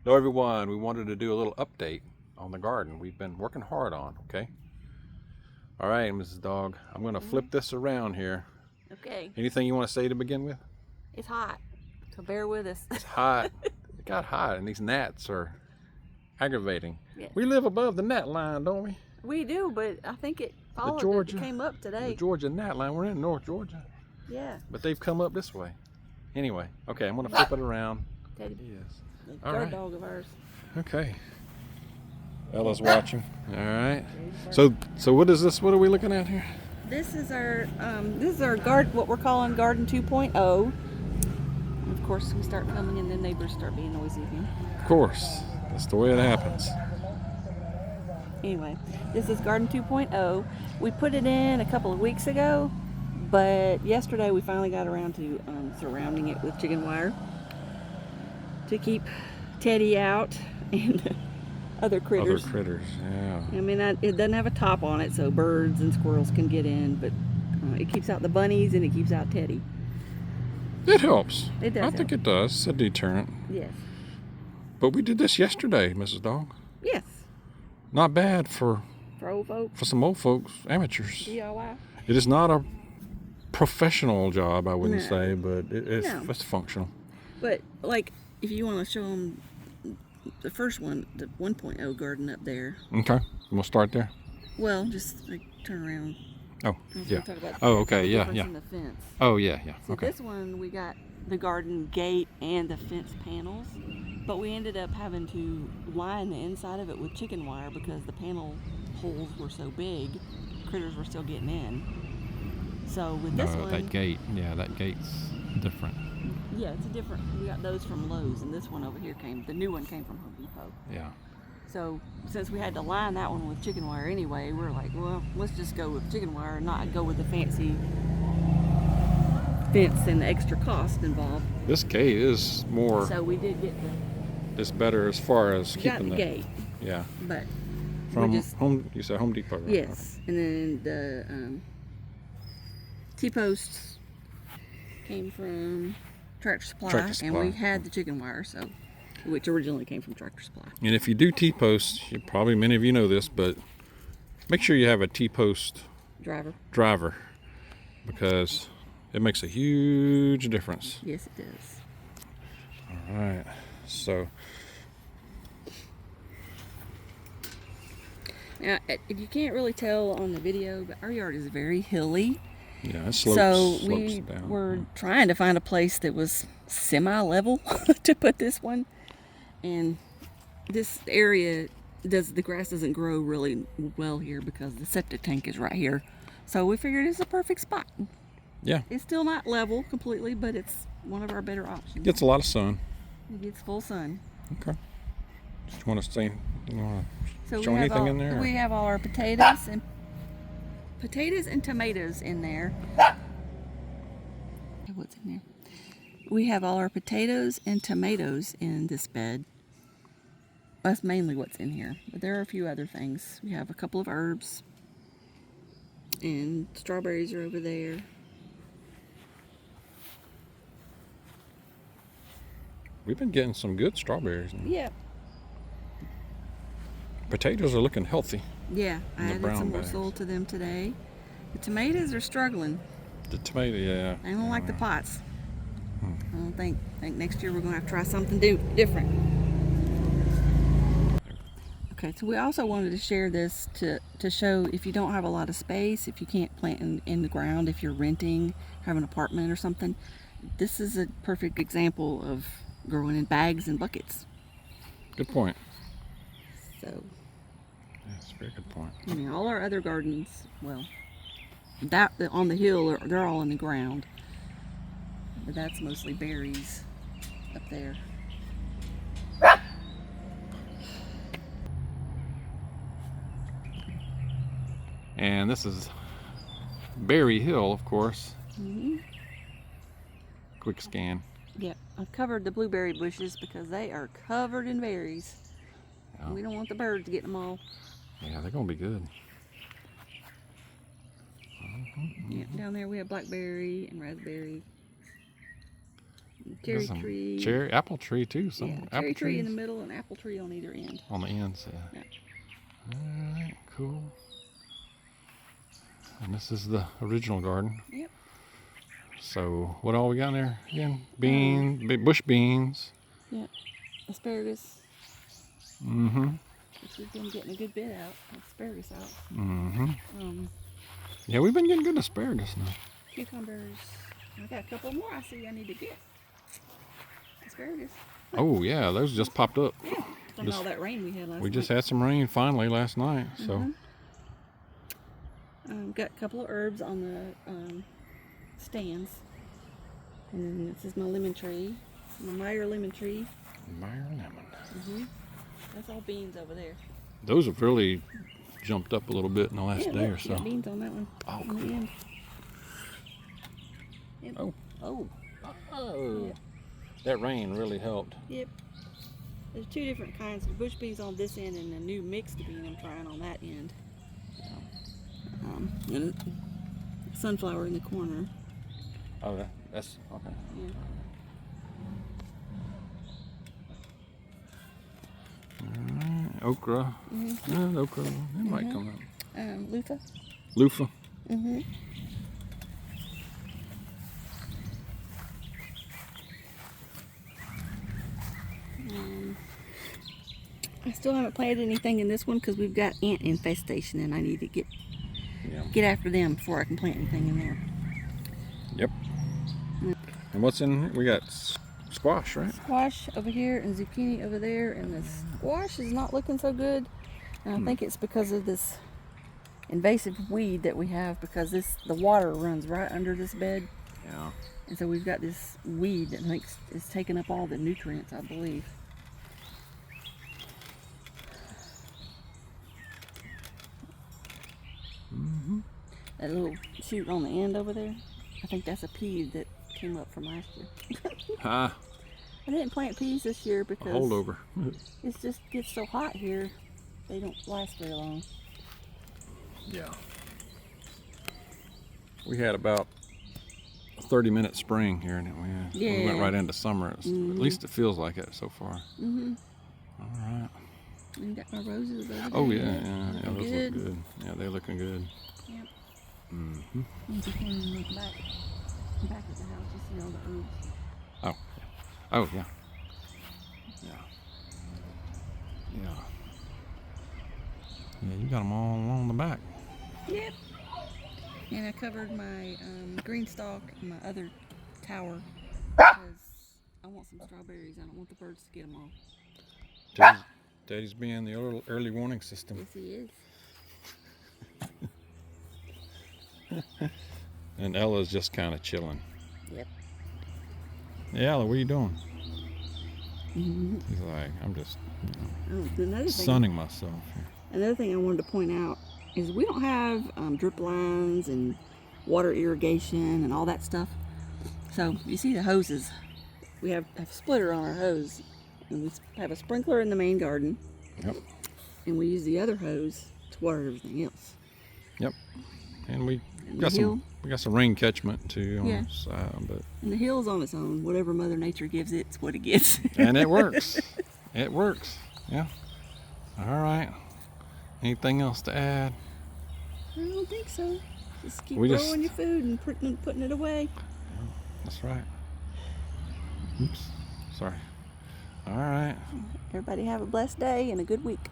Hello everyone, we wanted to do a little update on the garden we've been working hard on, okay? All right, Mrs. Dog, I'm gonna flip this around here. Okay. Anything you want to say to begin with? It's hot, so bear with us. It's hot. It got hot and these gnats are aggravating. Yes. We live above the gnat line, don't we? We do, but I think it followed Georgia, it came up today. The Georgia gnat line. We're in North Georgia. Yeah. But they've come up this way. Anyway, okay, I'm gonna flip it around. Teddy. Yes. The All guard right. dog of ours. Okay. Ella's watching. All right. So what is this? What are we looking at here? This is our garden, what we're calling Garden 2.0. Of course, we start filming and the neighbors start being noisy again. Of course, that's the way it happens. Anyway, this is Garden 2.0. We put it in a couple of weeks ago, but yesterday we finally got around to surrounding it with chicken wire to keep Teddy out and other critters. Other critters, yeah. I mean, it doesn't have a top on it, so birds and squirrels can get in, but it keeps out the bunnies and it keeps out Teddy. It helps. It does. I think it does. It's a deterrent. Yes. But we did this yesterday, Mrs. Dog. Yes. Not bad for old folks. For some old folks, amateurs. DIY. It is not a professional job, I wouldn't No. say, but it's No. functional. But like, if you want to show them the first one, the 1.0 garden up there. Okay, we'll start there. Well, just like turn around. Oh, yeah. Talk about Oh, okay, the yeah, difference yeah. in the fence. Oh, yeah, yeah. So Okay. this one we got the garden gate and the fence panels, but we ended up having to line the inside of it with chicken wire because the panel holes were so big, critters were still getting in. So with this one, that gate, yeah, that gate's different. yeah, it's a different. We got those from Lowe's, and this one over here the new one came from Home Depot. Yeah. So since we had to line that one with chicken wire anyway, we're like, well, let's just go with chicken wire and not go with the fancy fence and the extra cost involved. This gate is more. So we did get It's better as far as got keeping the gate, Yeah. but From we just, Home, you said Home Depot, right? yes, and then the T-posts came from Tractor Supply, and we had the chicken wire, so which originally came from Tractor Supply. And if you do T-posts, probably many of you know this, but make sure you have a T-post driver because it makes a huge difference. Yes, it does. All right, so now you can't really tell on the video, but our yard is very hilly. yeah, it slopes, So we slopes down. were trying to find a place that was semi-level to put this one, and this area the grass doesn't grow really well here because the septic tank is right here. So we figured it's a perfect spot. Yeah, It's still not level completely, but it's one of our better options. gets a lot of sun. It gets full sun. Okay. Just want to say, you want So to show anything in there? We have all our potatoes and tomatoes in there. What's in there? We have all our potatoes and tomatoes in this bed. That's mainly what's in here, but there are a few other things. We have a couple of herbs, and strawberries are over there. We've been getting some good strawberries. Yeah. Potatoes are looking healthy. Yeah, I In the added brown some more bags. soil to them today. The tomatoes are struggling. The tomato, yeah. They don't like the pots. I don't think next year we're going to have to try something different. Okay, so we also wanted to share this to show if you don't have a lot of space, if you can't plant in the ground, if you're renting, have an apartment or something, this is a perfect example of growing in bags and buckets. Good point. So, That's a very good point. I mean, all our other gardens, well, that on the hill, they're all in the ground. But that's mostly berries up there. And this is Berry Hill, of course. Mm-hmm. Quick scan. Yep, I've covered the blueberry bushes because they are covered in berries. Yeah. We don't want the birds getting them all. Yeah, they're gonna be good. Yeah, down there we have blackberry and raspberry. cherry tree. Cherry, apple tree too. Yeah, cherry tree in the middle and apple tree on either end. On the ends, yeah. All right, cool. And this is the original garden. Yep. So what all we got in there again? Bush beans. Yeah. Asparagus. Mm-hmm. Which we've been getting a good bit out. Asparagus out. Mm-hmm. Yeah, we've been getting good asparagus now. Cucumbers. I got a couple more I see I need to get. Asparagus. Oh yeah, those just popped up. Yeah. From all that rain we had last night. We just had some rain finally last night, so. Got a couple of herbs on the stands. And then this is my lemon tree. My Meyer lemon tree. Meyer lemon. That's all beans over there. Those have really jumped up a little bit in the last day or so. Yeah, beans on that one. Oh, cool. cool. Yep. Oh. Yep. That rain really helped. Yep. There's two different kinds of bush beans on this end and a new mixed bean I'm trying on that end. And sunflower in the corner. Oh, that's okay. Yeah. Alright, okra. Okra. It might come up. Loofah. Loofah. I still haven't planted anything in this one because we've got ant infestation and I need to get after them before I can plant anything in there. Yep. And what's in here? We got squash, right? Squash over here and zucchini over there, and the squash is not looking so good. And I think it's because of this invasive weed that we have, because the water runs right under this bed. Yeah. And so we've got this weed that is taking up all the nutrients, I believe. That little shoot on the end over there, I think that's a pea that came up from last year. I didn't plant peas this year because holdover. It just gets so hot here, they don't last very long. Yeah. We had about a 30-minute spring here, didn't we? Yeah. We went right into summer. At least it feels like it so far. All right. And got my roses over there. Oh yeah, those look good. Yeah, they're looking good. Yep. And you can look back at the house, you see all the herbs. Oh yeah. Yeah, you got them all along the back. Yep. And I covered my green stalk and my other tower because I want some strawberries. I don't want the birds to get them all. Daddy's being the early warning system. Yes, he is. And Ella's just kind of chilling. Yep. Hey, Ella, what are you doing? He's like, I'm just sunning myself. Another thing I wanted to point out is we don't have drip lines and water irrigation and all that stuff. So you see the hoses. We have a splitter on our hose, and we have a sprinkler in the main garden. Yep. And we use the other hose to water everything else. Yep. And we got some rain catchment too on the side, but and the hill's on its own. Whatever Mother Nature gives it, it's what it gets. And it works. It works. Yeah. All right. Anything else to add? I don't think so. Just keep growing your food and putting it away. That's right. Oops. Sorry. All right. Everybody have a blessed day and a good week.